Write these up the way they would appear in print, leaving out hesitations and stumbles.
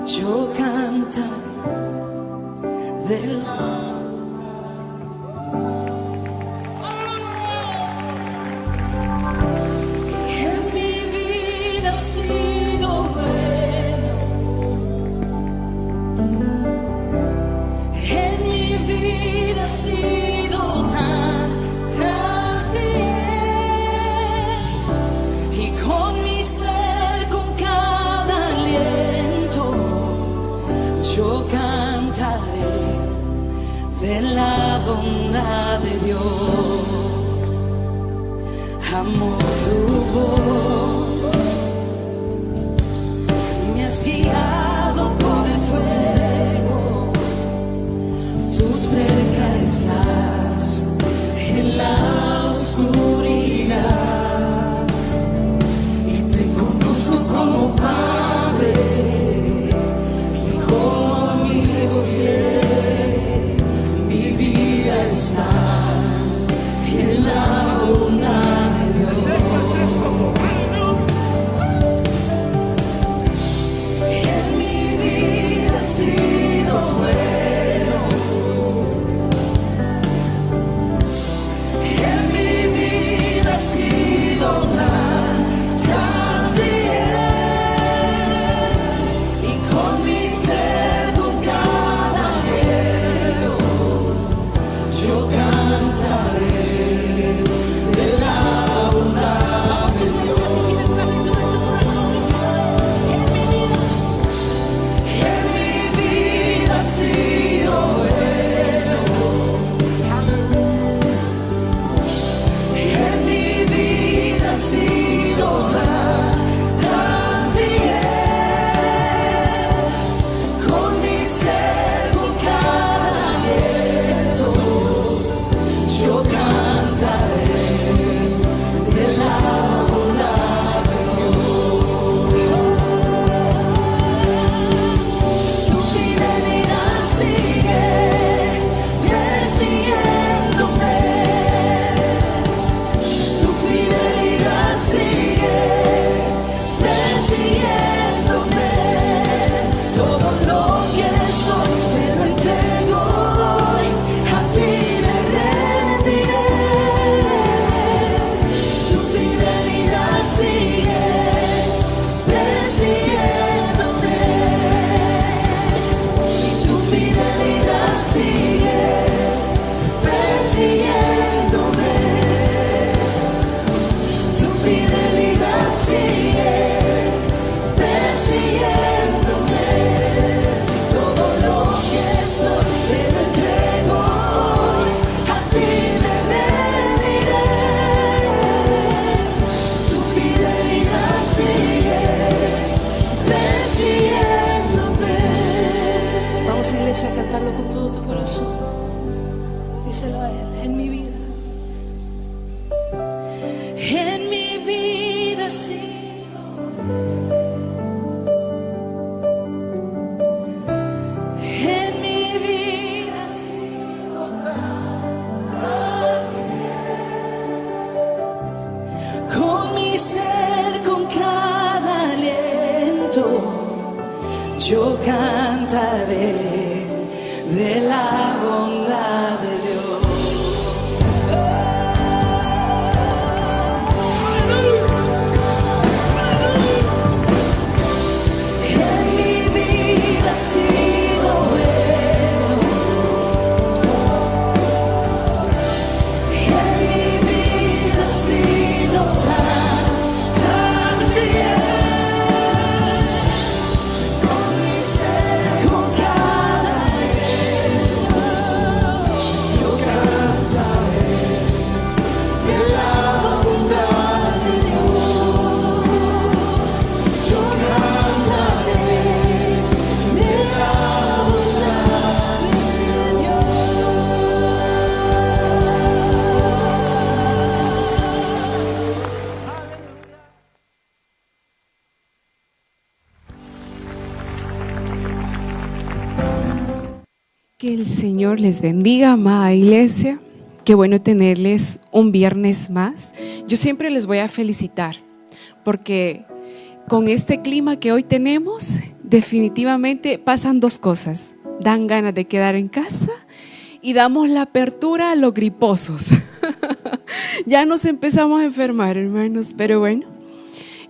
yo cantaré del en mi vida ha sido bueno, en mi vida ha sido tan fiel, y con mi ser, con cada aliento, yo cantaré de la bondad de Dios. Amo tu voz, me has guiado por el fuego, tú cerca estás en la oscuridad, y te conozco como Padre y como amigo fiel. Mi vida está en la bondad de Dios. En mi vida ha sido bueno, en mi vida ha sido tan fiel, y con mi ser, con cada aliento, yo cantaré de la bondad de Dios. En mi vida ha sido bueno, en mi vida ha sido tan fiel, con mi ser, con cada aliento, yo cantaré de la bondad de Dios. Tu fidelidad sigue persiguiéndome, tu fidelidad sigue persiguiéndome. Todo lo que soy te lo entrego hoy, a ti me rendiré. Tu fidelidad sigue persiguiéndome, y tu fidelidad sigue persiguiéndome, tu fidelidad sigue persiguiéndome. Todo lo que soy te lo entrego hoy, a ti me rendiré. Tu fidelidad sigue persiguiéndome. Vamos, iglesia, a cantarlo con todo tu corazón. Díselo a él. En mi vida ha sido, en mi vida ha sido tan fiel, con mi ser, con cada aliento, yo cantaré de la bondad de Dios. En mi vida ha sido bueno, en mi vida ha sido tan fiel, con mi ser, con cada aliento, yo cantaré de la bondad de Dios. Yo cantaré de la bondad de Dios. Que el Señor les bendiga, amada iglesia. Qué bueno tenerles un viernes más. Yo siempre les voy a felicitar porque con este clima que hoy tenemos, definitivamente pasan dos cosas. Dan ganas de quedar en casa y damos la apertura a los griposos. Ya nos empezamos a enfermar, hermanos, pero bueno,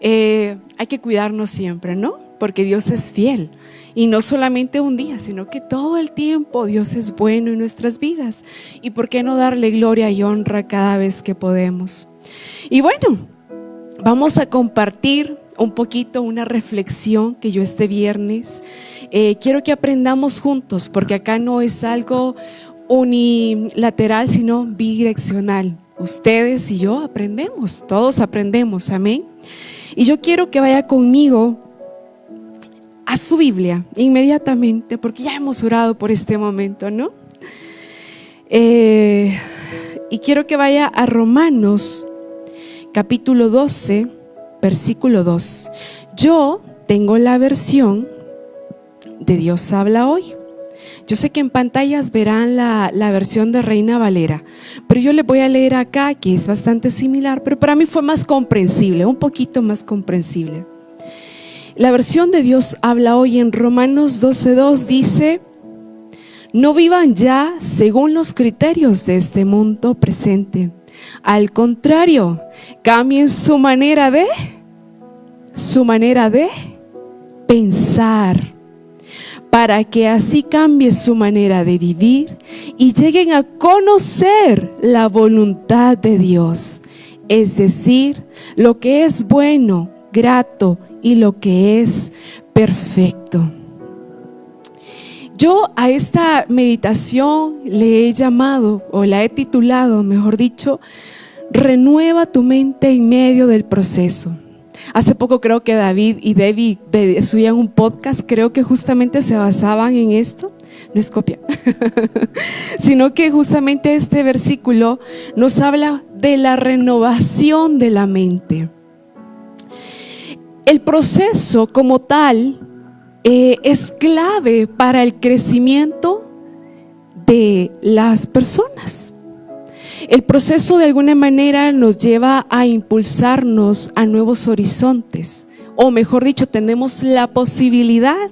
hay que cuidarnos siempre, ¿no? Porque Dios es fiel. Y no solamente un día, sino que todo el tiempo Dios es bueno en nuestras vidas. ¿Y por qué no darle gloria y honra cada vez que podemos? Y bueno, vamos a compartir un poquito una reflexión que yo este viernes quiero que aprendamos juntos, porque acá no es algo unilateral, sino bidireccional. Ustedes y yo aprendemos, todos aprendemos, amén. Y yo quiero que vaya conmigo a su Biblia inmediatamente, porque ya hemos orado por este momento, ¿no? Y quiero que vaya a Romanos capítulo 12, versículo 2. Yo tengo la versión de Dios habla hoy. Yo sé que en pantallas verán la versión de Reina Valera, pero yo le voy a leer acá, que es bastante similar, pero para mí fue más comprensible, un poquito más comprensible. La versión de Dios habla hoy en Romanos 12:2 dice: no vivan ya según los criterios de este mundo presente. Al contrario, cambien su manera de pensar, para que así cambie su manera de vivir y lleguen a conocer la voluntad de Dios, es decir, lo que es bueno, grato y lo que es perfecto. Yo a esta meditación le he llamado, o la he titulado, mejor dicho, renueva tu mente en medio del proceso. Hace poco creo que David y Debbie subían un podcast, creo que justamente se basaban en esto, no es copia, sino que justamente este versículo nos habla de la renovación de la mente. El proceso como tal es clave para el crecimiento de las personas. El proceso de alguna manera nos lleva a impulsarnos a nuevos horizontes, o mejor dicho, tenemos la posibilidad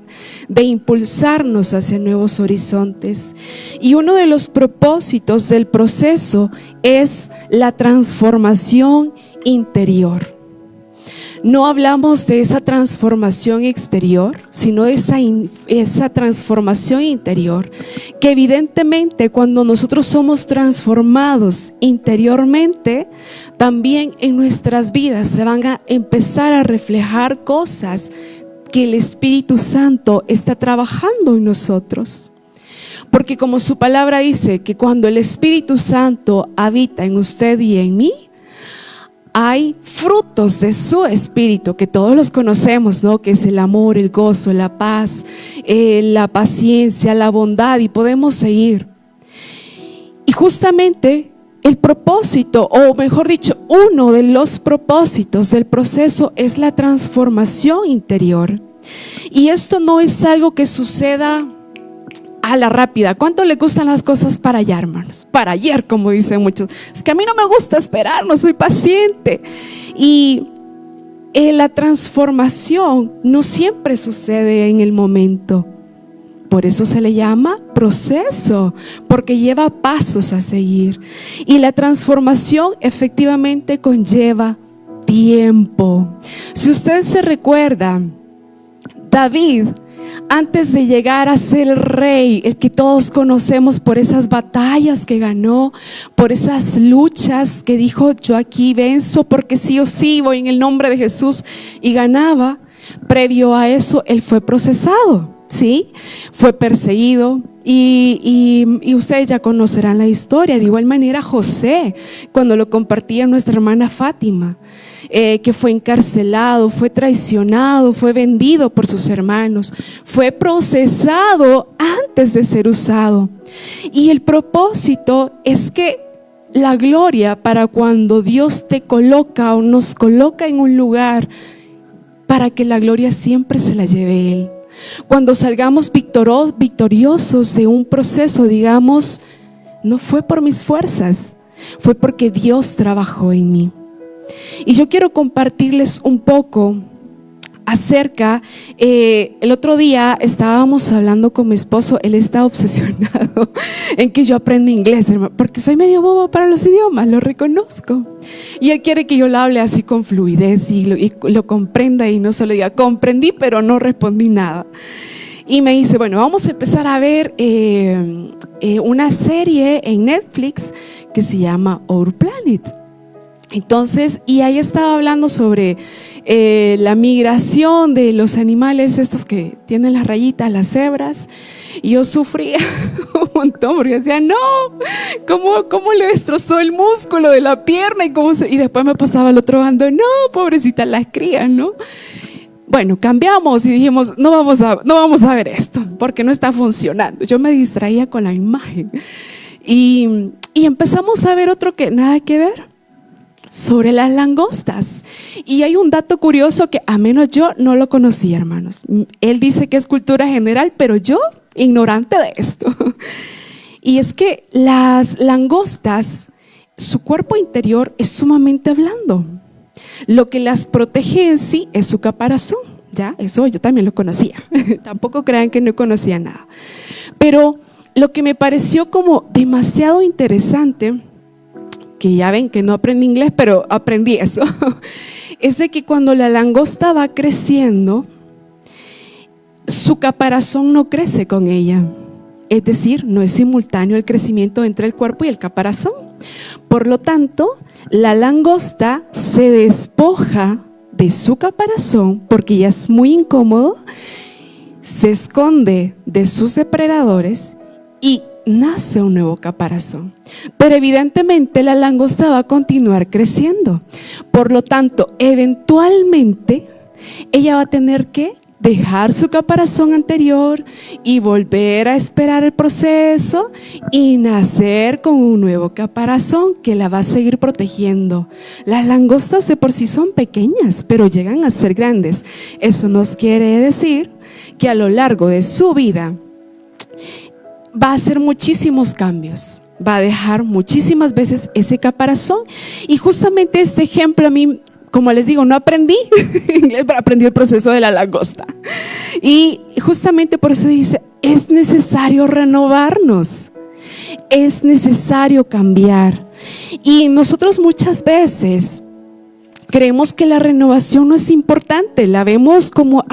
de impulsarnos hacia nuevos horizontes. Y uno de los propósitos del proceso es la transformación interior. No hablamos de esa transformación exterior, sino de esa transformación interior, que evidentemente cuando nosotros somos transformados interiormente, también en nuestras vidas se van a empezar a reflejar cosas que el Espíritu Santo está trabajando en nosotros. Porque como su palabra dice, que cuando el Espíritu Santo habita en usted y en mí, hay frutos de su espíritu que todos los conocemos, ¿no? Que es el amor, el gozo, la paz, la paciencia, la bondad, y podemos seguir. Y justamente el propósito, o mejor dicho, uno de los propósitos del proceso es la transformación interior. Y esto no es algo que suceda a la rápida. ¿Cuánto le gustan las cosas para allá, hermanos? Para ayer, como dicen muchos. Es que a mí no me gusta esperar, no soy paciente. Y la transformación no siempre sucede en el momento. Por eso se le llama proceso, porque lleva pasos a seguir. Y la transformación efectivamente conlleva tiempo. Si usted se recuerda, David, antes de llegar a ser el rey, el que todos conocemos por esas batallas que ganó, por esas luchas que dijo: yo aquí venzo porque sí o sí voy en el nombre de Jesús, y ganaba, previo a eso él fue procesado, ¿sí? Fue perseguido. Y ustedes ya conocerán la historia. De igual manera José, cuando lo compartía nuestra hermana Fátima, que fue encarcelado, fue traicionado, fue vendido por sus hermanos, fue procesado antes de ser usado. Y el propósito es que la gloria, para cuando Dios te coloca o nos coloca en un lugar, para que la gloria siempre se la lleve Él. Cuando salgamos victoriosos de un proceso, digamos: no fue por mis fuerzas, fue porque Dios trabajó en mí. Y yo quiero compartirles un poco acerca, el otro día estábamos hablando con mi esposo. Él está obsesionado en que yo aprenda inglés, hermano, porque soy medio boba para los idiomas, lo reconozco, y él quiere que yo lo hable así con fluidez y lo comprenda, y no solo diga comprendí pero no respondí nada. Y me dice, bueno, vamos a empezar a ver una serie en Netflix que se llama Our Planet. Entonces, y ahí estaba hablando sobre la migración de los animales estos que tienen las rayitas, las cebras. Y yo sufría un montón porque decía, no, ¿cómo le destrozó el músculo de la pierna? Y después me pasaba al otro bando, no, pobrecitas las crías, ¿no? Bueno, cambiamos y dijimos, no vamos a ver esto porque no está funcionando. Yo me distraía con la imagen y empezamos a ver otro que nada que ver, sobre las langostas. Y hay un dato curioso que a menos yo no lo conocía, hermanos. Él dice que es cultura general, pero yo ignorante de esto. Y es que las langostas, su cuerpo interior es sumamente blando. Lo que las protege en sí es su caparazón. Ya, eso yo también lo conocía. Tampoco crean que no conocía nada. Pero lo que me pareció como demasiado interesante, que ya ven que no aprendí inglés, pero aprendí eso, es de que cuando la langosta va creciendo, su caparazón no crece con ella. Es decir, no es simultáneo el crecimiento entre el cuerpo y el caparazón. Por lo tanto, la langosta se despoja de su caparazón porque ya es muy incómodo, se esconde de sus depredadores y nace un nuevo caparazón. Pero evidentemente la langosta va a continuar creciendo. Por lo tanto, eventualmente ella va a tener que dejar su caparazón anterior y volver a esperar el proceso y nacer con un nuevo caparazón que la va a seguir protegiendo. Las langostas de por sí son pequeñas, pero llegan a ser grandes. Eso nos quiere decir que a lo largo de su vida va a hacer muchísimos cambios, va a dejar muchísimas veces ese caparazón. Y justamente este ejemplo a mí, como les digo, no aprendí inglés, pero aprendí el proceso de la langosta. Y justamente por eso dice, es necesario renovarnos, es necesario cambiar. Y nosotros muchas veces creemos que la renovación no es importante, la vemos como,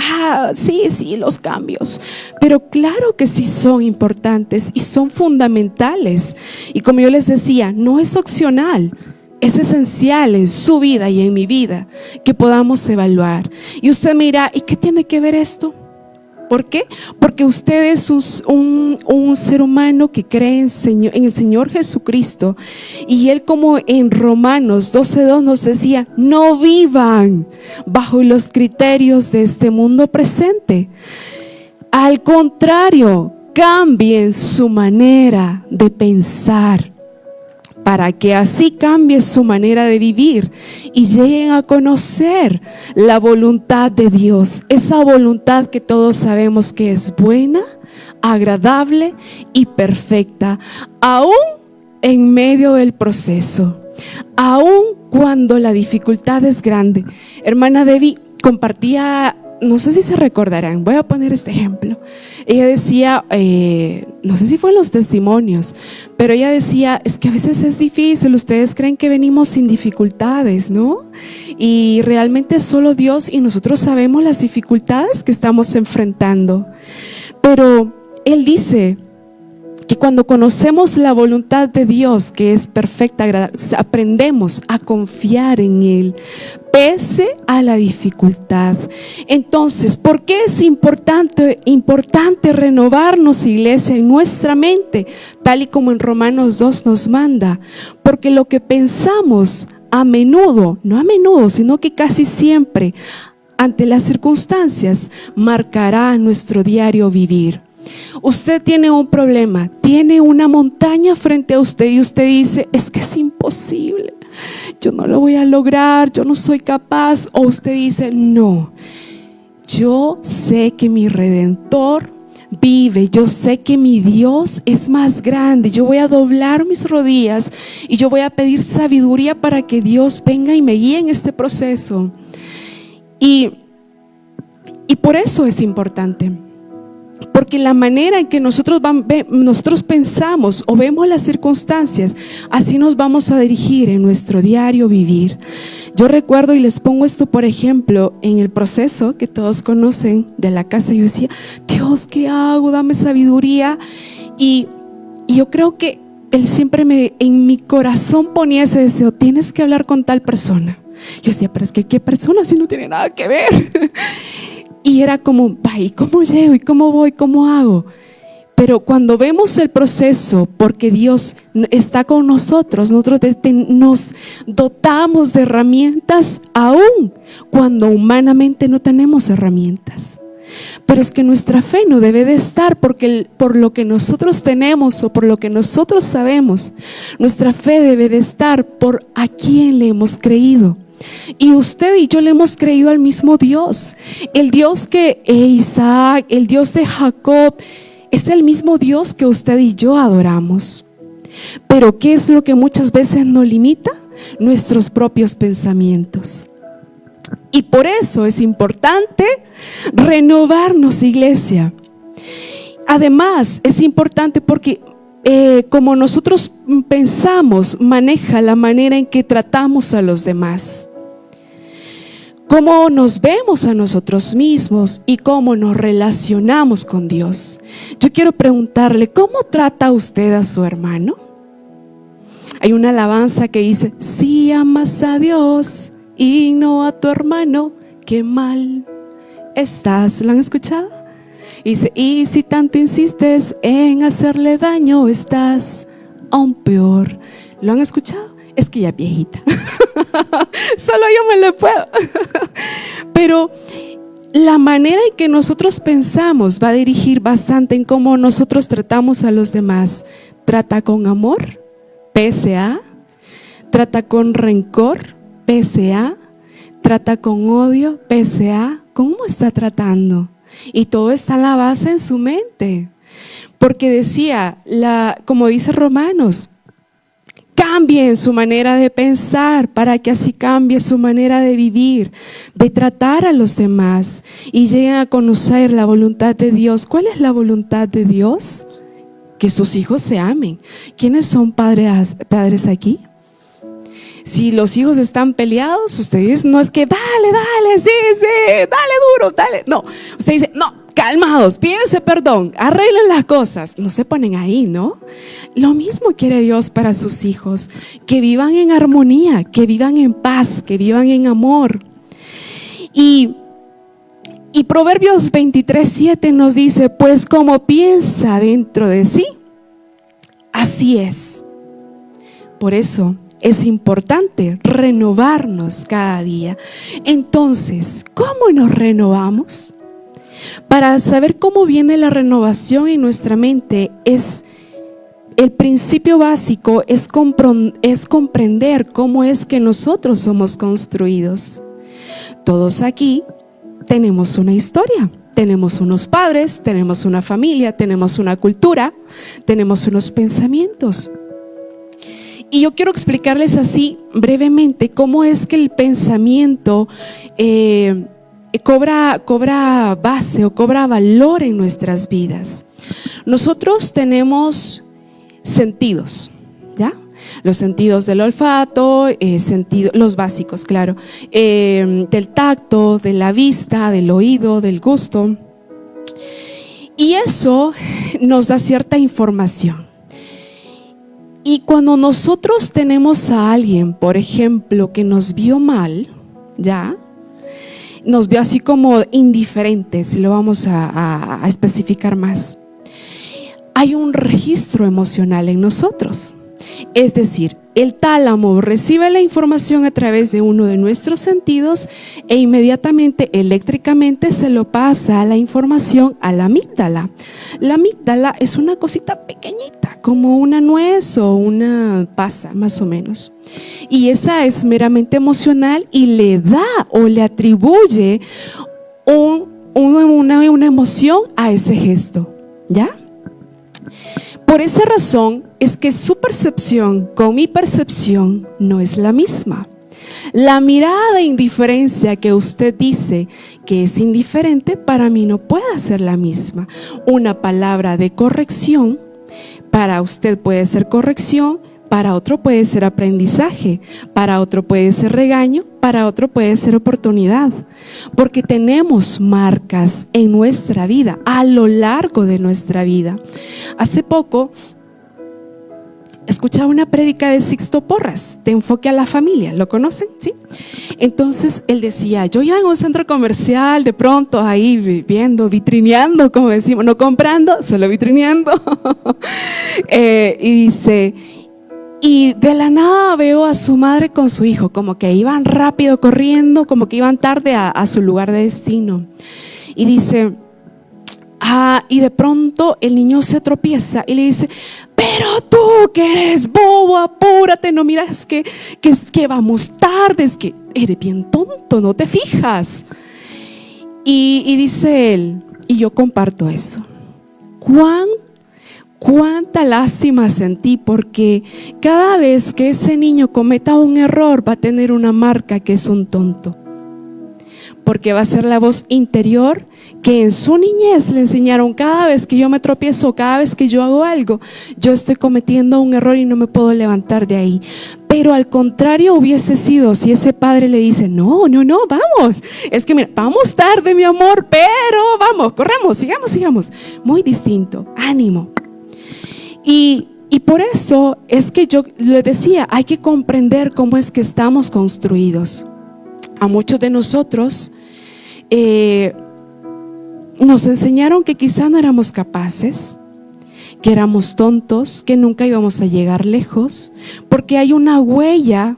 sí, los cambios, pero claro que sí son importantes y son fundamentales. Y como yo les decía, no es opcional, es esencial en su vida y en mi vida que podamos evaluar. Y usted me dirá, ¿y qué tiene que ver esto? ¿Por qué? Porque usted es un ser humano que cree en el Señor Jesucristo. Y Él, como en Romanos 12:2 nos decía, no vivan bajo los criterios de este mundo presente. Al contrario, cambien su manera de pensar, para que así cambie su manera de vivir y lleguen a conocer la voluntad de Dios, esa voluntad que todos sabemos que es buena, agradable y perfecta, aún en medio del proceso, aún cuando la dificultad es grande. Hermana Debbie compartía, no sé si se recordarán, voy a poner este ejemplo. Ella decía, no sé si fue en los testimonios, pero ella decía, es que a veces es difícil, ustedes creen que venimos sin dificultades, ¿no? Y realmente solo Dios y nosotros sabemos las dificultades que estamos enfrentando. Pero Él dice que cuando conocemos la voluntad de Dios, que es perfecta, aprendemos a confiar en Él, pese a la dificultad. Entonces, ¿por qué es importante renovarnos, iglesia, en nuestra mente, tal y como en Romanos 2 nos manda? Porque lo que pensamos a menudo, no a menudo, sino que casi siempre, ante las circunstancias, marcará nuestro diario vivir. Usted tiene un problema, tiene una montaña frente a usted y usted dice, es que es imposible, yo no lo voy a lograr, yo no soy capaz. O usted dice, no, yo sé que mi Redentor vive, yo sé que mi Dios es más grande, yo voy a doblar mis rodillas y yo voy a pedir sabiduría para que Dios venga y me guíe en este proceso. Y Y por eso es importante, porque la manera en que nosotros pensamos o vemos las circunstancias, así nos vamos a dirigir en nuestro diario vivir. Yo recuerdo, y les pongo esto por ejemplo, en el proceso que todos conocen de la casa, yo decía: Dios, ¿qué hago? Dame sabiduría. Y yo creo que Él siempre en mi corazón ponía ese deseo: tienes que hablar con tal persona. Yo decía: pero es que ¿qué persona si no tiene nada que ver? Y era como: ¿y cómo llego? ¿Y cómo voy? ¿Cómo hago? Pero cuando vemos el proceso, porque Dios está con nosotros nos dotamos de herramientas aún cuando humanamente no tenemos herramientas. Pero es que nuestra fe no debe de estar por lo que nosotros tenemos o por lo que nosotros sabemos. Nuestra fe debe de estar por a quién le hemos creído. Y usted y yo le hemos creído al mismo Dios. El Dios que Isaac, el Dios de Jacob, es el mismo Dios que usted y yo adoramos. Pero ¿qué es lo que muchas veces nos limita? Nuestros propios pensamientos. Y por eso es importante renovarnos, iglesia. Además, es importante porque como nosotros pensamos, maneja la manera en que tratamos a los demás, cómo nos vemos a nosotros mismos y cómo nos relacionamos con Dios. Yo quiero preguntarle: ¿cómo trata usted a su hermano? Hay una alabanza que dice: si amas a Dios y no a tu hermano, qué mal estás. ¿Lo han escuchado? Dice: y si tanto insistes en hacerle daño, estás aún peor. ¿Lo han escuchado? Es que ya es viejita. Solo yo me lo puedo. Pero la manera en que nosotros pensamos va a dirigir bastante en cómo nosotros tratamos a los demás. ¿Trata con amor? PSA. ¿Trata con rencor? PSA. ¿Trata con odio? PSA. ¿Cómo está tratando? Y todo está en la base en su mente. Porque decía, como dice Romanos, cambien su manera de pensar para que así cambie su manera de vivir, de tratar a los demás y lleguen a conocer la voluntad de Dios. ¿Cuál es la voluntad de Dios? Que sus hijos se amen. ¿Quiénes son padres aquí? Si los hijos están peleados, ustedes no es que dale, sí, dale duro, dale. No, usted dice: no, calmados, pídense perdón, arreglen las cosas. No se ponen ahí, ¿no? Lo mismo quiere Dios para sus hijos, que vivan en armonía, que vivan en paz, que vivan en amor. Y Proverbios 23:7 nos dice: pues como piensa dentro de sí, así es. Por eso es importante renovarnos cada día. Entonces, ¿cómo nos renovamos? Para saber cómo viene la renovación en nuestra mente, el principio básico es comprender cómo es que nosotros somos construidos. Todos aquí tenemos una historia. Tenemos unos padres, tenemos una familia, tenemos una cultura, tenemos unos pensamientos. Y yo quiero explicarles así brevemente cómo es que el pensamiento cobra base o cobra valor en nuestras vidas. Nosotros tenemos sentidos, ¿ya? Los sentidos del olfato, los básicos, claro, del tacto, de la vista, del oído, del gusto. Y eso nos da cierta información. Y cuando nosotros tenemos a alguien, por ejemplo, que nos vio mal, ¿ya? Nos vio así como indiferentes, si lo vamos a especificar más. Hay un registro emocional en nosotros. Es decir, el tálamo recibe la información a través de uno de nuestros sentidos e inmediatamente, eléctricamente, se lo pasa la información a la amígdala. La amígdala es una cosita pequeñita, como una nuez o una pasa, más o menos. Y esa es meramente emocional y le da o le atribuye una emoción a ese gesto, ¿ya? Por esa razón es que su percepción con mi percepción no es la misma. La mirada de indiferencia que usted dice que es indiferente, para mí no puede ser la misma. Una palabra de corrección, para usted puede ser corrección, para otro puede ser aprendizaje, para otro puede ser regaño, para otro puede ser oportunidad. Porque tenemos marcas en nuestra vida, a lo largo de nuestra vida. Hace poco escuchaba una prédica de Sixto Porras, de Enfoque a la Familia. ¿Lo conocen? ¿Sí? Entonces él decía, yo iba en un centro comercial, de pronto ahí viendo, vitrineando, como decimos, no comprando, solo vitrineando. Y dice, y de la nada veo a su madre con su hijo, como que iban rápido corriendo, como que iban tarde a su lugar de destino. Y dice, y de pronto el niño se tropieza y le dice, pero tú que eres bobo, apúrate, no miras que vamos tarde, es que eres bien tonto, no te fijas. Y dice él, y yo comparto eso, cuánta lástima sentí, porque cada vez que ese niño cometa un error va a tener una marca que es un tonto, porque va a ser la voz interior que en su niñez le enseñaron: cada vez que yo me tropiezo, cada vez que yo hago algo, yo estoy cometiendo un error y no me puedo levantar de ahí. Pero al contrario hubiese sido si ese padre le dice: no, vamos, es que mira, vamos tarde, mi amor, pero vamos, corremos, sigamos. Muy distinto, ánimo. Y por eso es que yo le decía, hay que comprender cómo es que estamos construidos. A muchos de nosotros nos enseñaron que quizá no éramos capaces, que éramos tontos, que nunca íbamos a llegar lejos, porque hay una huella,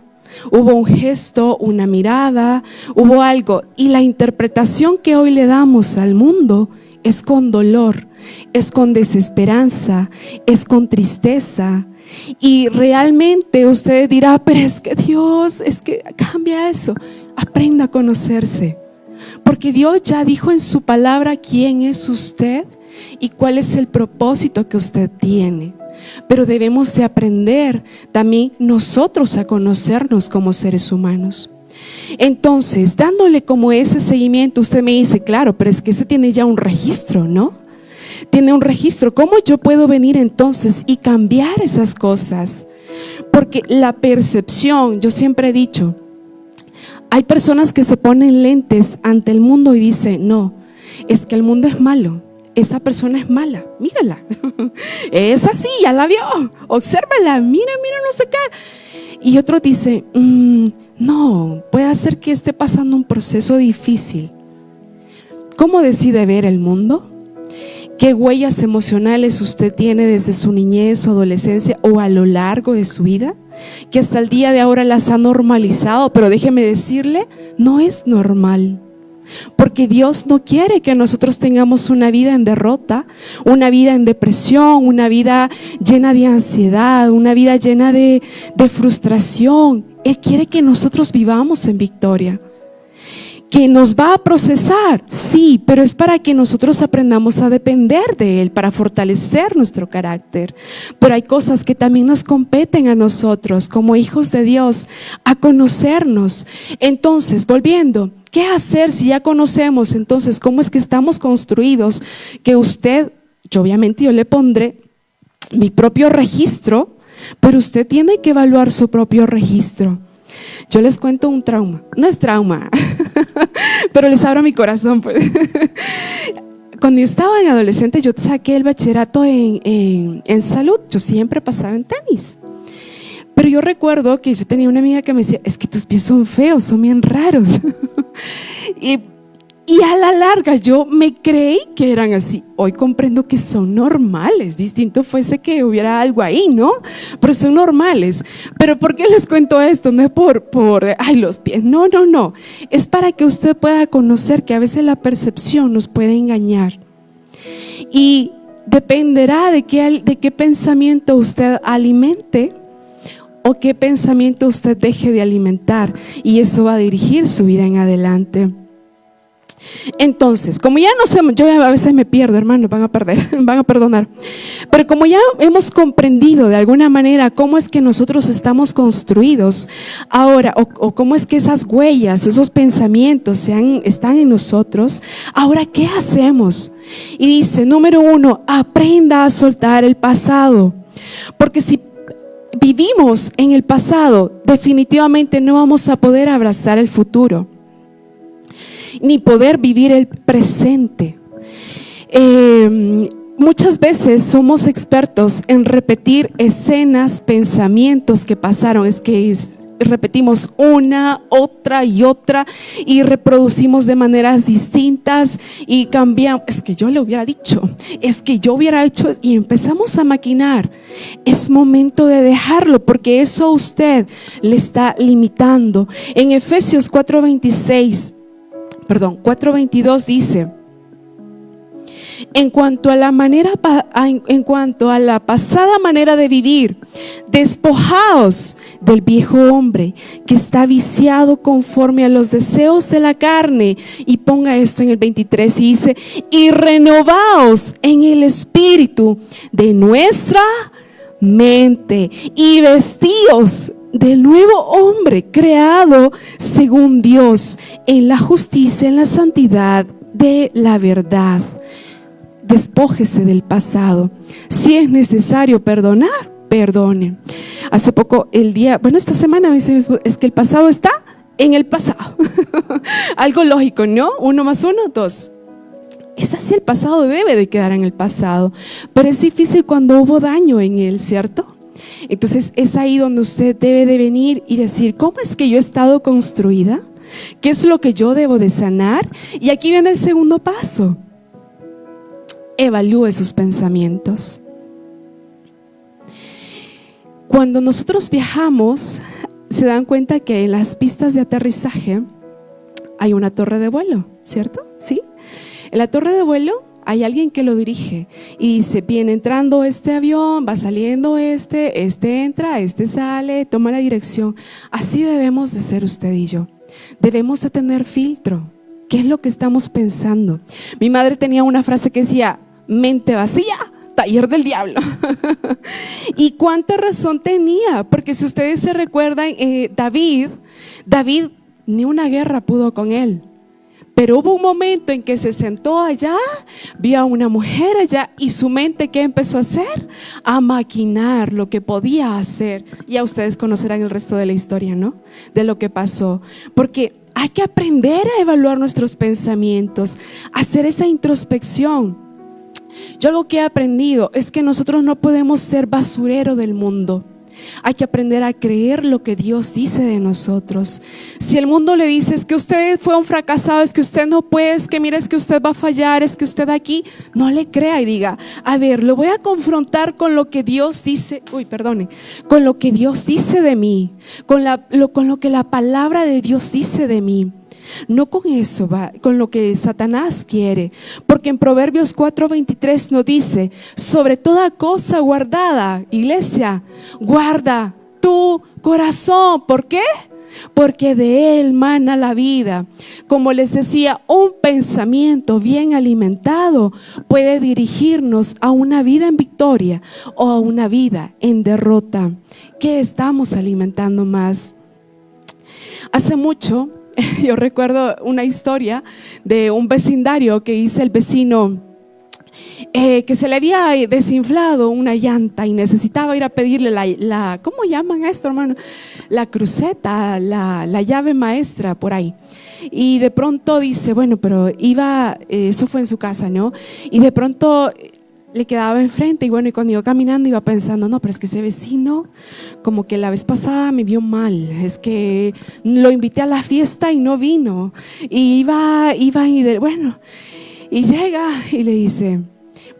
hubo un gesto, una mirada, hubo algo. Y la interpretación que hoy le damos al mundo es con dolor, es con desesperanza, es con tristeza. Y realmente usted dirá: pero es que Dios, es que cambia eso. Aprenda a conocerse, porque Dios ya dijo en su palabra quién es usted y cuál es el propósito que usted tiene. Pero debemos de aprender también nosotros a conocernos como seres humanos. Entonces, dándole como ese seguimiento, usted me dice: claro, pero es que ese tiene ya un registro, ¿no? Tiene un registro. ¿Cómo yo puedo venir entonces y cambiar esas cosas? Porque la percepción, yo siempre he dicho, hay personas que se ponen lentes ante el mundo y dicen: no, es que el mundo es malo, esa persona es mala, mírala, es así, ya la vio, obsérvala, mira, no sé qué. Y otro dice: no, puede ser que esté pasando un proceso difícil. ¿Cómo decide ver el mundo? ¿Qué huellas emocionales usted tiene desde su niñez o adolescencia o a lo largo de su vida, que hasta el día de ahora las ha normalizado? Pero déjeme decirle, no es normal, porque Dios no quiere que nosotros tengamos una vida en derrota, una vida en depresión, una vida llena de ansiedad, una vida llena de frustración. Él quiere que nosotros vivamos en victoria. ¿Que nos va a procesar? Sí, pero es para que nosotros aprendamos a depender de Él, para fortalecer nuestro carácter. Pero hay cosas que también nos competen a nosotros como hijos de Dios, a conocernos. Entonces, volviendo, ¿qué hacer si ya conocemos entonces cómo es que estamos construidos? Que usted, yo le pondré mi propio registro, pero usted tiene que evaluar su propio registro. Yo les cuento un trauma, no es trauma, pero les abro mi corazón, pues. Cuando yo estaba en adolescente, yo saqué el bachillerato en salud. Yo siempre pasaba en tenis, pero yo recuerdo que yo tenía una amiga que me decía: es que tus pies son feos, son bien raros. Y a la larga yo me creí que eran así. Hoy comprendo que son normales. Distinto fuese que hubiera algo ahí, ¿no? Pero son normales. Pero ¿por qué les cuento esto? No es por los pies. No. Es para que usted pueda conocer que a veces la percepción nos puede engañar. Y dependerá de qué pensamiento usted alimente o qué pensamiento usted deje de alimentar. Y eso va a dirigir su vida en adelante. Entonces, como ya no sé, yo a veces me pierdo, hermanos, van a perdonar. Pero como ya hemos comprendido de alguna manera cómo es que nosotros estamos construidos ahora, o cómo es que esas huellas, esos pensamientos están en nosotros, ahora, ¿qué hacemos? Y dice, número 1, aprenda a soltar el pasado. Porque si vivimos en el pasado, definitivamente no vamos a poder abrazar el futuro, ni poder vivir el presente. Muchas veces somos expertos en repetir escenas, pensamientos que pasaron. Repetimos una, otra y otra, y reproducimos de maneras distintas y cambiamos. Es que yo le hubiera dicho, es que yo hubiera hecho, y empezamos a maquinar. Es momento de dejarlo, porque eso a usted le está limitando. En Efesios 4:22 dice: en cuanto a la pasada manera de vivir, despojaos del viejo hombre que está viciado conforme a los deseos de la carne. Y ponga esto en el 23 y dice: y renovaos en el espíritu de nuestra mente, y vestíos del nuevo hombre creado según Dios en la justicia, en la santidad de la verdad. Despójese del pasado. Si es necesario perdonar, perdone. Hace poco, esta semana me dice, es que el pasado está en el pasado. Algo lógico, ¿no? 1 más 1, 2. Es así, el pasado debe de quedar en el pasado, pero es difícil cuando hubo daño en él, ¿cierto? Entonces es ahí donde usted debe de venir y decir, ¿cómo es que yo he estado construida? ¿Qué es lo que yo debo de sanar? Y aquí viene el segundo paso: evalúe sus pensamientos. Cuando nosotros viajamos, se dan cuenta que en las pistas de aterrizaje hay una torre de vuelo, ¿cierto? ¿Sí? En la torre de vuelo hay alguien que lo dirige y dice: viene entrando este avión, va saliendo este entra, este sale, toma la dirección. Así debemos de ser usted y yo. Debemos de tener filtro. ¿Qué es lo que estamos pensando? Mi madre tenía una frase que decía: mente vacía, taller del diablo. Y cuánta razón tenía, porque si ustedes se recuerdan, David ni una guerra pudo con él. Pero hubo un momento en que se sentó allá, vio a una mujer allá, y su mente, ¿qué empezó a hacer? A maquinar lo que podía hacer. Ya ustedes conocerán el resto de la historia, ¿no? De lo que pasó. Porque hay que aprender a evaluar nuestros pensamientos, hacer esa introspección. Yo algo que he aprendido es que nosotros no podemos ser basurero del mundo. Hay que aprender a creer lo que Dios dice de nosotros. Si el mundo le dice: es que usted fue un fracasado, es que usted no puede, es que mire, es que usted va a fallar, es que usted aquí, no le crea y diga: a ver, lo voy a confrontar con lo que Dios dice, con lo que Dios dice de mí, con lo que la palabra de Dios dice de mí. No con eso, con lo que Satanás quiere. Porque en Proverbios 4:23 nos dice: sobre toda cosa guardada, iglesia, guarda tu corazón. ¿Por qué? Porque de él mana la vida. Como les decía, un pensamiento bien alimentado puede dirigirnos a una vida en victoria o a una vida en derrota. ¿Qué estamos alimentando más? Hace mucho, yo recuerdo una historia de un vecindario que dice el vecino que se le había desinflado una llanta y necesitaba ir a pedirle la ¿cómo llaman esto, hermano? La cruceta, la llave maestra por ahí. Y de pronto dice, bueno, pero eso fue en su casa, ¿no? Y de pronto le quedaba enfrente, y bueno, y cuando iba caminando iba pensando: no, pero es que ese vecino como que la vez pasada me vio mal, es que lo invité a la fiesta y no vino, y iba y bueno, y llega y le dice,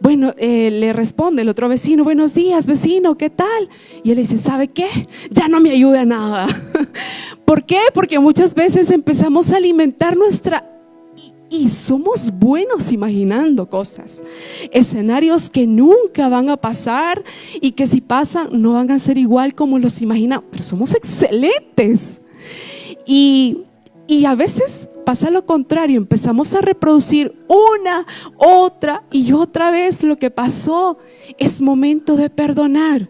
bueno, le responde el otro vecino: buenos días, vecino, ¿qué tal? Y él le dice: ¿sabe qué? Ya no me ayuda a nada. ¿Por qué? Porque muchas veces empezamos a alimentar y somos buenos imaginando cosas, escenarios que nunca van a pasar, y que si pasan no van a ser igual como los imaginamos, pero somos excelentes. Y a veces pasa lo contrario, empezamos a reproducir una, otra y otra vez lo que pasó. Es momento de perdonar.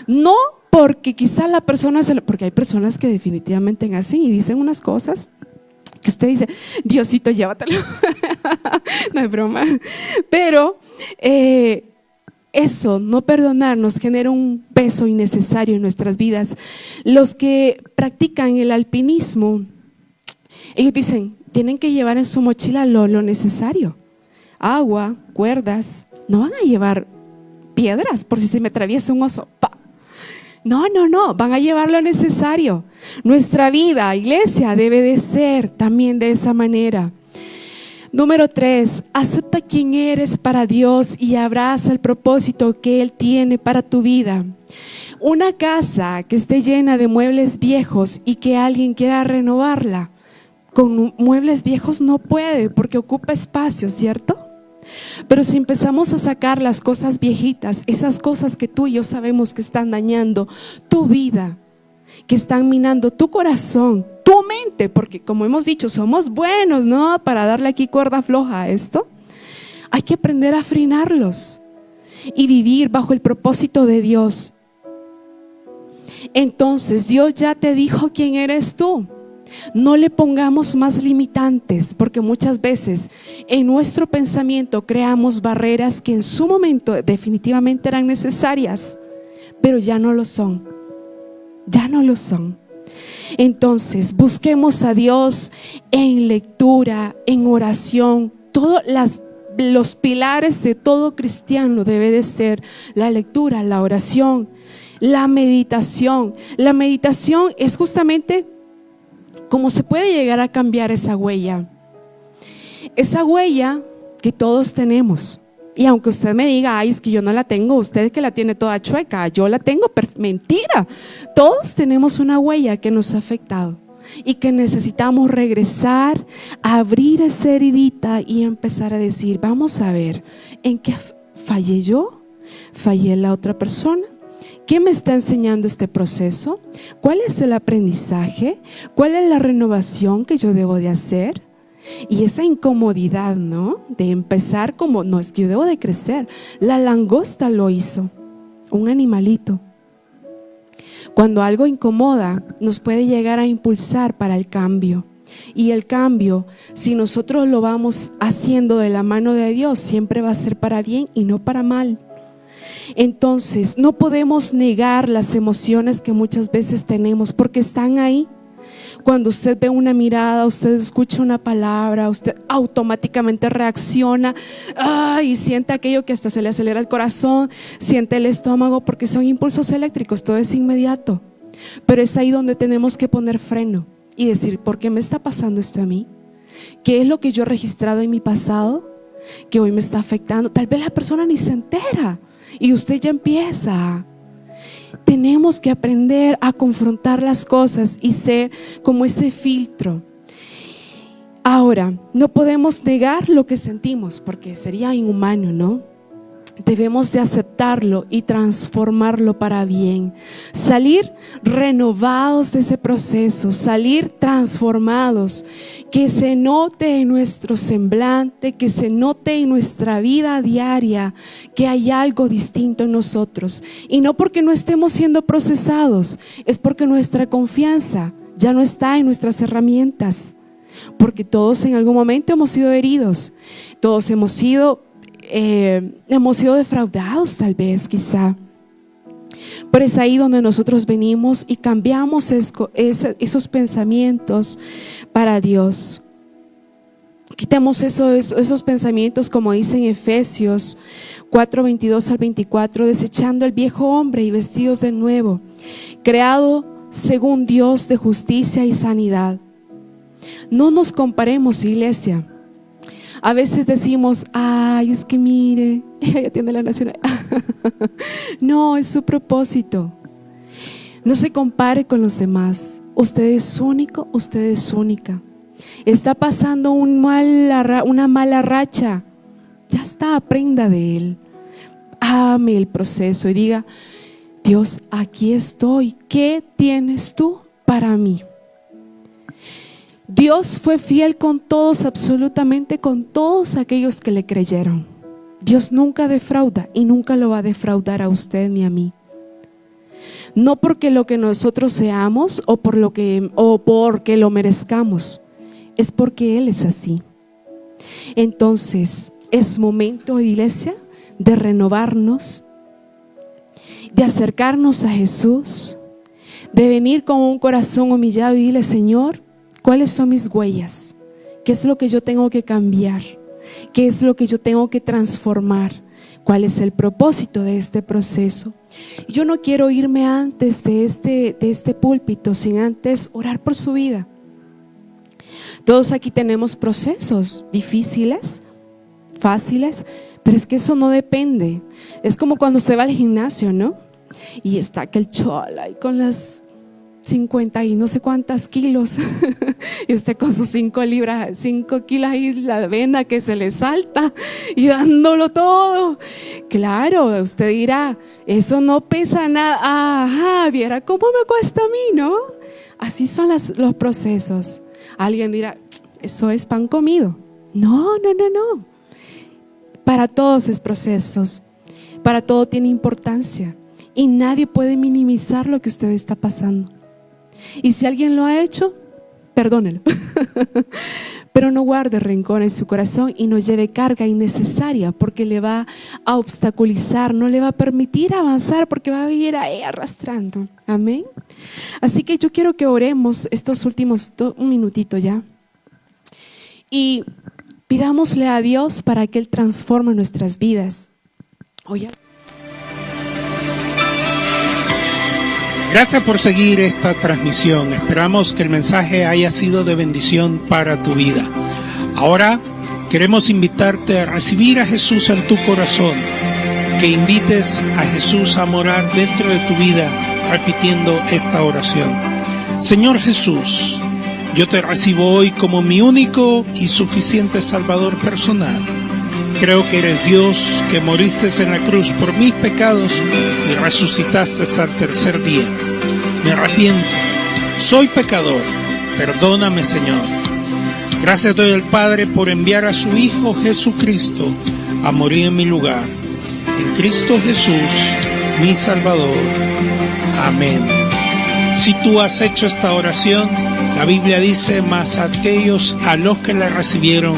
No porque quizá la persona porque hay personas que definitivamente hacen y dicen unas cosas que usted dice, Diosito, llévatelo. No es broma. Pero eso, no perdonar, nos genera un peso innecesario en nuestras vidas. Los que practican el alpinismo, ellos dicen, tienen que llevar en su mochila lo necesario. Agua, cuerdas, no van a llevar piedras por si se me atraviesa un oso. ¡Pa! No, van a llevar lo necesario. Nuestra vida, iglesia, debe de ser también de esa manera. Número 3, acepta quién eres para Dios y abraza el propósito que Él tiene para tu vida. Una casa que esté llena de muebles viejos y que alguien quiera renovarla, con muebles viejos no puede porque ocupa espacio, ¿cierto? Pero si empezamos a sacar las cosas viejitas, esas cosas que tú y yo sabemos que están dañando tu vida, que están minando tu corazón, tu mente, porque como hemos dicho, somos buenos, ¿no? Para darle aquí cuerda floja a esto. Hay que aprender a frenarlos y vivir bajo el propósito de Dios. Entonces, Dios ya te dijo quién eres tú. No le pongamos más limitantes, porque muchas veces en nuestro pensamiento creamos barreras que en su momento definitivamente eran necesarias, pero ya no lo son. Ya no lo son. Entonces, busquemos a Dios en lectura, en oración. Todos los pilares de todo cristiano debe de ser la lectura, la oración, la meditación. La meditación es justamente cómo se puede llegar a cambiar esa huella que todos tenemos. Y aunque usted me diga, ay, es que yo no la tengo, usted que la tiene toda chueca, yo la tengo, mentira. Todos tenemos una huella que nos ha afectado y que necesitamos regresar, abrir esa heridita y empezar a decir, vamos a ver, ¿en qué fallé yo? ¿Fallé la otra persona? ¿Qué me está enseñando este proceso? ¿Cuál es el aprendizaje? ¿Cuál es la renovación que yo debo de hacer? Y esa incomodidad, ¿no? De empezar como, no, es que yo debo de crecer. La langosta lo hizo, un animalito. Cuando algo incomoda, nos puede llegar a impulsar para el cambio. Y el cambio, si nosotros lo vamos haciendo de la mano de Dios, siempre va a ser para bien y no para mal. Entonces, no podemos negar las emociones que muchas veces tenemos porque están ahí. Cuando usted ve una mirada, usted escucha una palabra, usted automáticamente reacciona y siente aquello que hasta se le acelera el corazón, siente el estómago, porque son impulsos eléctricos, todo es inmediato. Pero es ahí donde tenemos que poner freno y decir, ¿por qué me está pasando esto a mí? ¿Qué es lo que yo he registrado en mi pasado que hoy me está afectando? Tal vez la persona ni se entera y usted ya empieza. Tenemos que aprender a confrontar las cosas y ser como ese filtro. Ahora, no podemos negar lo que sentimos porque sería inhumano, ¿no? Debemos de aceptarlo y transformarlo para bien. Salir renovados de ese proceso, salir transformados, que se note en nuestro semblante, que se note en nuestra vida diaria que hay algo distinto en nosotros. Y no porque no estemos siendo procesados, es porque nuestra confianza ya no está en nuestras herramientas. Porque todos en algún momento hemos sido heridos, todos hemos sido defraudados tal vez, quizá. Pero es ahí donde nosotros venimos y cambiamos esos pensamientos para Dios. Quitemos esos pensamientos, como dice en Efesios 4:22 al 24, desechando el viejo hombre y vestidos de nuevo, creado según Dios de justicia y sanidad. No nos comparemos, iglesia. A veces decimos, ay, es que mire, ella tiene la nacionalidad. No, es su propósito. No se compare con los demás. Usted es único, usted es única. Está pasando una mala racha. Ya está, aprenda de él. Ame el proceso y diga, Dios, aquí estoy. ¿Qué tienes tú para mí? Dios fue fiel con todos, absolutamente con todos aquellos que le creyeron. Dios nunca defrauda y nunca lo va a defraudar a usted ni a mí. No porque lo que nosotros seamos o porque lo merezcamos, es porque Él es así. Entonces, es momento, iglesia, de renovarnos, de acercarnos a Jesús, de venir con un corazón humillado y dile: Señor, ¿cuáles son mis huellas? ¿Qué es lo que yo tengo que cambiar? ¿Qué es lo que yo tengo que transformar? ¿Cuál es el propósito de este proceso? Yo no quiero irme antes de este púlpito sin antes orar por su vida. Todos aquí tenemos procesos difíciles, fáciles, pero es que eso no depende. Es como cuando usted va al gimnasio, ¿no? Y está aquel chola ahí con las 50 y no sé cuántas kilos y usted con sus 5 kilos ahí, la vena que se le salta y dándolo todo. Claro, usted dirá: eso no pesa nada. Ajá, viera cómo me cuesta a mí, ¿no? Así son los procesos. Alguien dirá: eso es pan comido. No. Para todos es procesos, para todo tiene importancia y nadie puede minimizar lo que usted está pasando. Y si alguien lo ha hecho, perdónelo. Pero no guarde rencor en su corazón y no lleve carga innecesaria, porque le va a obstaculizar, no le va a permitir avanzar, porque va a vivir ahí arrastrando. Amén. Así que yo quiero que oremos estos últimos un minutito ya y pidámosle a Dios para que Él transforme nuestras vidas. Oye. Gracias por seguir esta transmisión. Esperamos que el mensaje haya sido de bendición para tu vida. Ahora queremos invitarte a recibir a Jesús en tu corazón, que invites a Jesús a morar dentro de tu vida repitiendo esta oración. Señor Jesús, yo te recibo hoy como mi único y suficiente Salvador personal. Creo que eres Dios, que moriste en la cruz por mis pecados y resucitaste hasta el tercer día. Me arrepiento, soy pecador, perdóname, Señor. Gracias doy al Padre por enviar a su Hijo Jesucristo a morir en mi lugar. En Cristo Jesús, mi Salvador. Amén. Si tú has hecho esta oración, la Biblia dice: mas aquellos a los que la recibieron,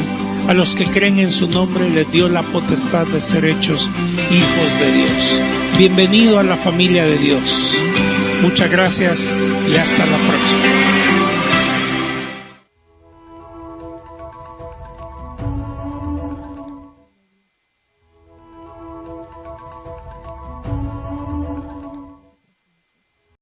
a los que creen en su nombre, les dio la potestad de ser hechos hijos de Dios. Bienvenido a la familia de Dios. Muchas gracias y hasta la próxima.